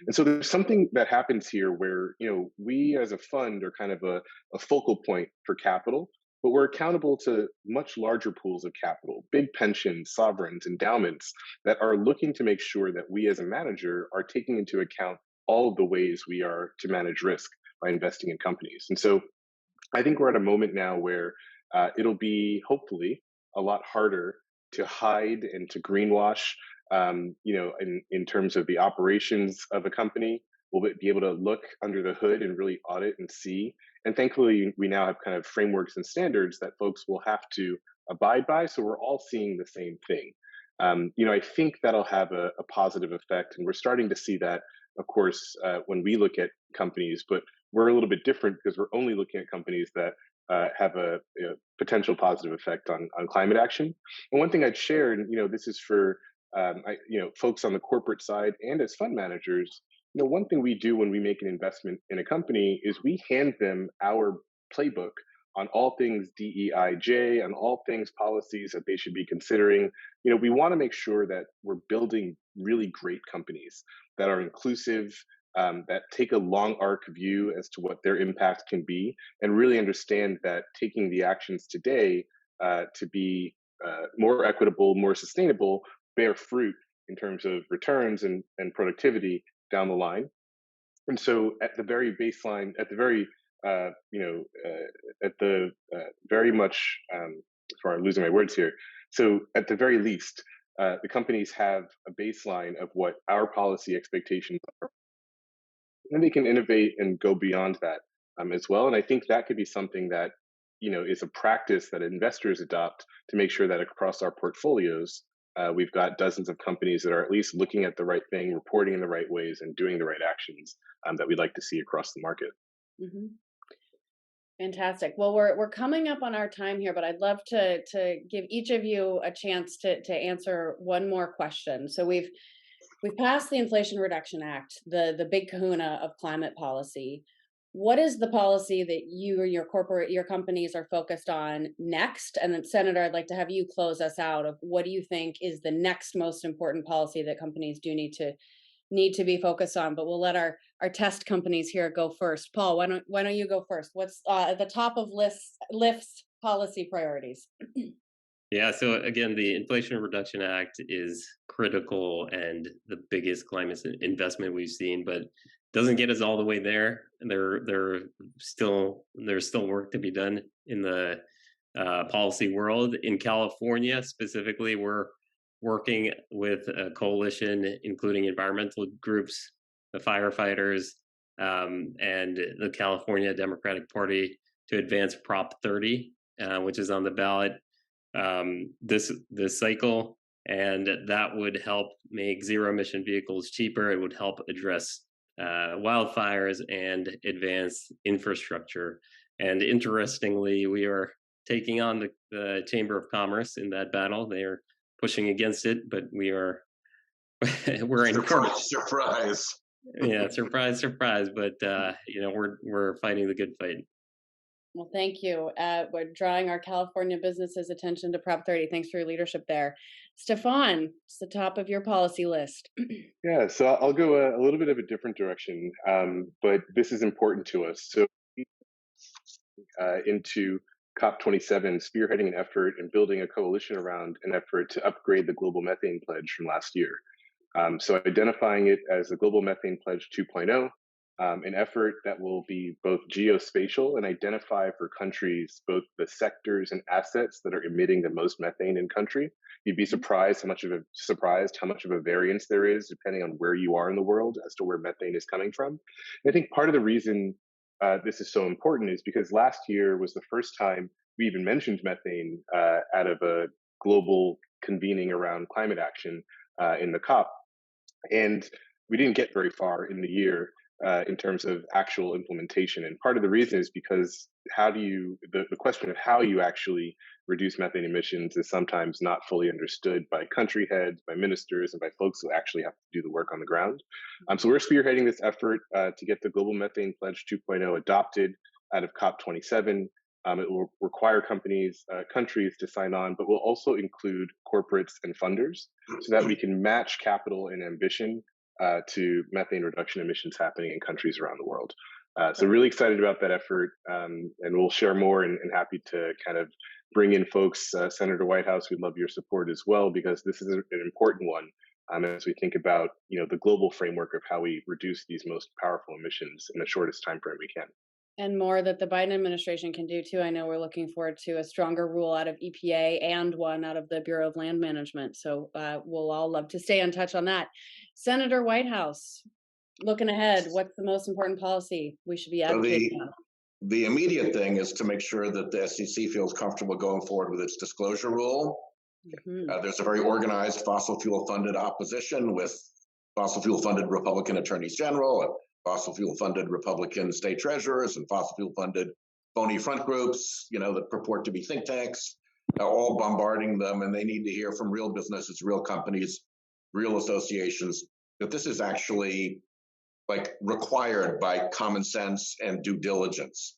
And so there's something that happens here where we as a fund are kind of a focal point for capital, but we're accountable to much larger pools of capital, big pensions, sovereigns, endowments that are looking to make sure that we as a manager are taking into account all of the ways we are to manage risk by investing in companies. And so I think we're at a moment now where it'll be hopefully a lot harder to hide and to greenwash, in terms of the operations of a company. We'll be able to look under the hood and really audit and see. And thankfully, we now have kind of frameworks and standards that folks will have to abide by. So we're all seeing the same thing. I think that'll have a positive effect. And we're starting to see that, of course, when we look at companies, but we're a little bit different because we're only looking at companies that have a potential positive effect on climate action. And one thing I'd share, and this is for folks on the corporate side and as fund managers, one thing we do when we make an investment in a company is we hand them our playbook on all things DEIJ, on all things policies that they should be considering. We want to make sure that we're building really great companies that are inclusive, that take a long arc view as to what their impact can be, and really understand that taking the actions today to be more equitable, more sustainable, bear fruit in terms of returns and productivity down the line. And so at the very baseline, at the very, very much, sorry, I'm losing my words here. So at the very least, the companies have a baseline of what our policy expectations are. And they can innovate and go beyond that as well. And I think that could be something that, is a practice that investors adopt to make sure that across our portfolios, we've got dozens of companies that are at least looking at the right thing, reporting in the right ways, and doing the right actions that we'd like to see across the market. Mm-hmm. Fantastic. Well, we're coming up on our time here, but I'd love to give each of you a chance to answer one more question. So we've passed the Inflation Reduction Act, the big kahuna of climate policy. What is the policy that you or your companies are focused on next? And then, Senator, I'd like to have you close us out of what do you think is the next most important policy that companies do need to be focused on? But we'll let our test companies here go first. Paul, why don't you go first? What's at the top of Lyft's policy priorities? Yeah, so again, the Inflation Reduction Act is critical and the biggest climate investment we've seen, but doesn't get us all the way there. There's still work to be done in the policy world. In California specifically, we're working with a coalition, including environmental groups, the firefighters, and the California Democratic Party to advance Prop 30, which is on the ballot this cycle, and that would help make zero emission vehicles cheaper. It would help address wildfires and advance infrastructure. And interestingly, we are taking on the Chamber of Commerce in that battle. They are pushing against it, but we're encouraged. Surprise. Yeah, surprise. But we're fighting the good fight. Well, thank you. We're drawing our California businesses' attention to Prop 30. Thanks for your leadership there. Stephan, it's the top of your policy list. Yeah, so I'll go a little bit of a different direction, but this is important to us. So into COP27, spearheading an effort and building a coalition around an effort to upgrade the global methane pledge from last year. So identifying it as the Global Methane Pledge 2.0, an effort that will be both geospatial and identify for countries both the sectors and assets that are emitting the most methane in country. You'd be surprised how much of a variance there is depending on where you are in the world as to where methane is coming from. And I think part of the reason this is so important is because last year was the first time we even mentioned methane out of a global convening around climate action in the COP. And we didn't get very far in the year in terms of actual implementation. And part of the reason is because the question of how you actually reduce methane emissions is sometimes not fully understood by country heads, by ministers, and by folks who actually have to do the work on the ground. So we're spearheading this effort to get the Global Methane Pledge 2.0 adopted out of COP27. It will require countries to sign on, but will also include corporates and funders so that we can match capital and ambition to methane reduction emissions happening in countries around the world. So really excited about that effort, and we'll share more and happy to kind of bring in folks. Senator Whitehouse, we'd love your support as well, because this is an important one as we think about the global framework of how we reduce these most powerful emissions in the shortest time frame we can. And more that the Biden administration can do too. I know we're looking forward to a stronger rule out of EPA and one out of the Bureau of Land Management. So we'll all love to stay in touch on that. Senator Whitehouse, looking ahead, what's the most important policy we should be advocating on? The immediate thing is to make sure that the SEC feels comfortable going forward with its disclosure rule. There's a very organized fossil fuel funded opposition with fossil fuel funded Republican attorneys general and fossil fuel funded Republican state treasurers and fossil fuel funded phony front groups, that purport to be think tanks, all bombarding them. And they need to hear from real businesses, real companies, real associations, that this is actually required by common sense and due diligence.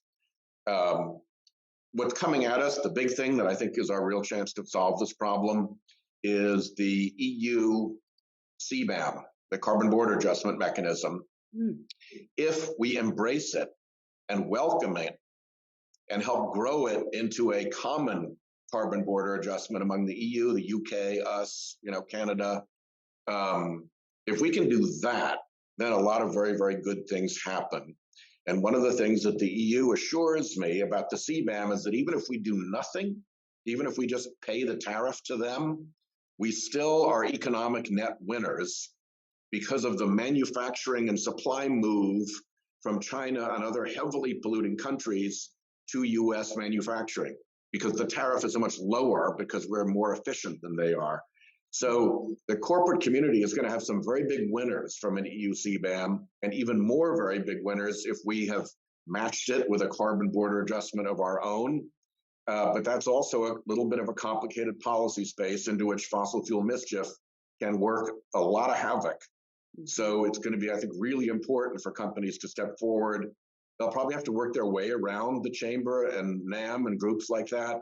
What's coming at us, the big thing that I think is our real chance to solve this problem, is the EU CBAM, the Carbon Border Adjustment Mechanism. If we embrace it and welcome it and help grow it into a common carbon border adjustment among the EU, the UK, us, Canada, if we can do that, then a lot of very, very good things happen. And one of the things that the EU assures me about the CBAM is that even if we do nothing, even if we just pay the tariff to them, we still are economic net winners because of the manufacturing and supply move from China and other heavily polluting countries to US manufacturing, because the tariff is so much lower because we're more efficient than they are. So the corporate community is going to have some very big winners from an EU CBAM, and even more very big winners if we have matched it with a carbon border adjustment of our own. But that's also a little bit of a complicated policy space into which fossil fuel mischief can work a lot of havoc. So it's going to be, I think, really important for companies to step forward. They'll probably have to work their way around the chamber and NAM and groups like that,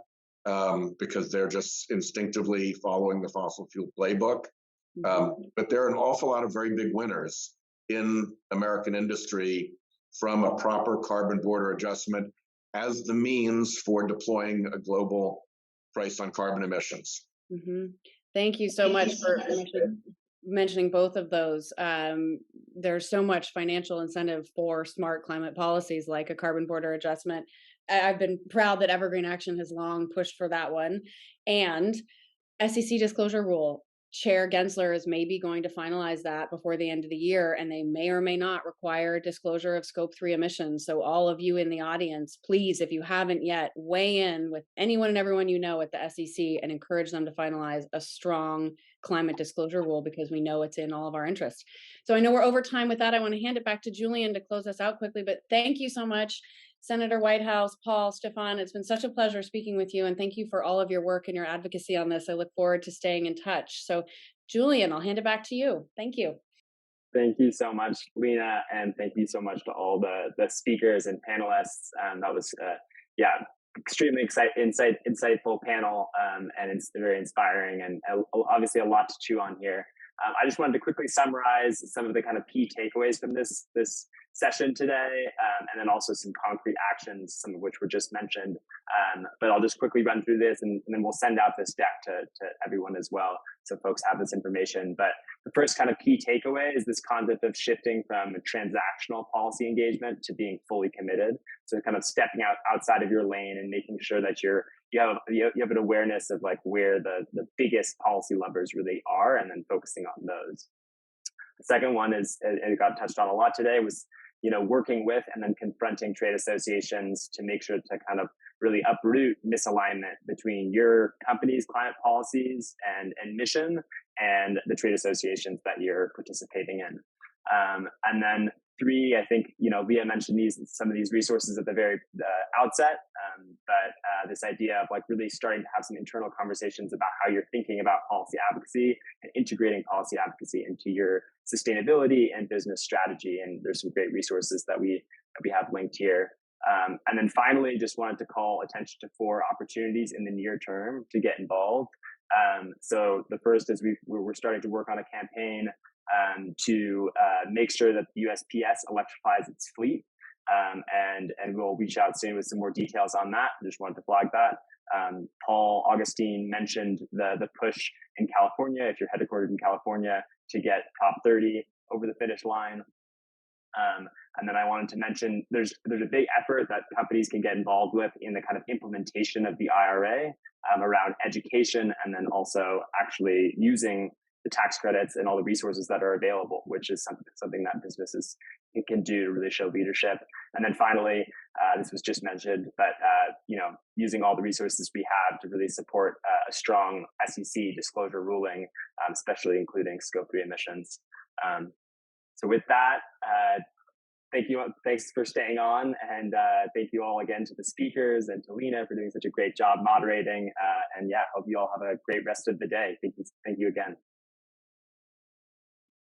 because they're just instinctively following the fossil fuel playbook. But there are an awful lot of very big winners in American industry from a proper carbon border adjustment as the means for deploying a global price on carbon emissions. Thank you so much for mentioning both of those. There's so much financial incentive for smart climate policies like a carbon border adjustment. I've been proud that Evergreen Action has long pushed for that one. And SEC disclosure rule, Chair Gensler is maybe going to finalize that before the end of the year, and they may or may not require disclosure of Scope 3 emissions. So all of you in the audience, please, if you haven't yet, weigh in with anyone and everyone you know at the SEC and encourage them to finalize a strong climate disclosure rule, because we know it's in all of our interests. So I know we're over time with that. I want to hand it back to Julian to close us out quickly, but thank you so much, Senator Whitehouse, Paul, Stephan. It's been such a pleasure speaking with you, and thank you for all of your work and your advocacy on this. I look forward to staying in touch. So Julian, I'll hand it back to you. Thank you. Thank you so much, Lena, and thank you so much to all the speakers and panelists. That was, extremely insightful panel, and it's very inspiring, and obviously a lot to chew on here. I just wanted to quickly summarize some of the kind of key takeaways from this session today, and then also some concrete actions, some of which were just mentioned. But I'll just quickly run through this, and then we'll send out this deck to everyone as well, so folks have this information. But the first kind of key takeaway is this concept of shifting from transactional policy engagement to being fully committed. So kind of stepping outside of your lane and making sure that you have an awareness of where the biggest policy levers really are, and then focusing on those. The second one is, and it got touched on a lot today, was working with and then confronting trade associations to make sure to kind of really uproot misalignment between your company's climate policies and mission and the trade associations that you're participating in. And then three, I think, Leah mentioned some of these resources at the very outset, but this idea of like really starting to have some internal conversations about how you're thinking about policy advocacy and integrating policy advocacy into your sustainability and business strategy. And there's some great resources that we have linked here. And then finally, just wanted to call attention to 4 opportunities in the near term to get involved. So the first is we're starting to work on a campaign to make sure that the USPS electrifies its fleet. And we'll reach out soon with some more details on that. Just wanted to flag that. Augustine mentioned the push in California, if you're headquartered in California, to get Prop 30 over the finish line. And then I wanted to mention there's a big effort that companies can get involved with in the kind of implementation of the IRA around education, and then also actually using the tax credits and all the resources that are available, which is something that businesses can do to really show leadership. And then finally, this was just mentioned, but using all the resources we have to really support a strong SEC disclosure ruling, especially including Scope 3 emissions. So with that, thanks for staying on, and thank you all again to the speakers and to Lena for doing such a great job moderating. And yeah, hope you all have a great rest of the day. Thank you again.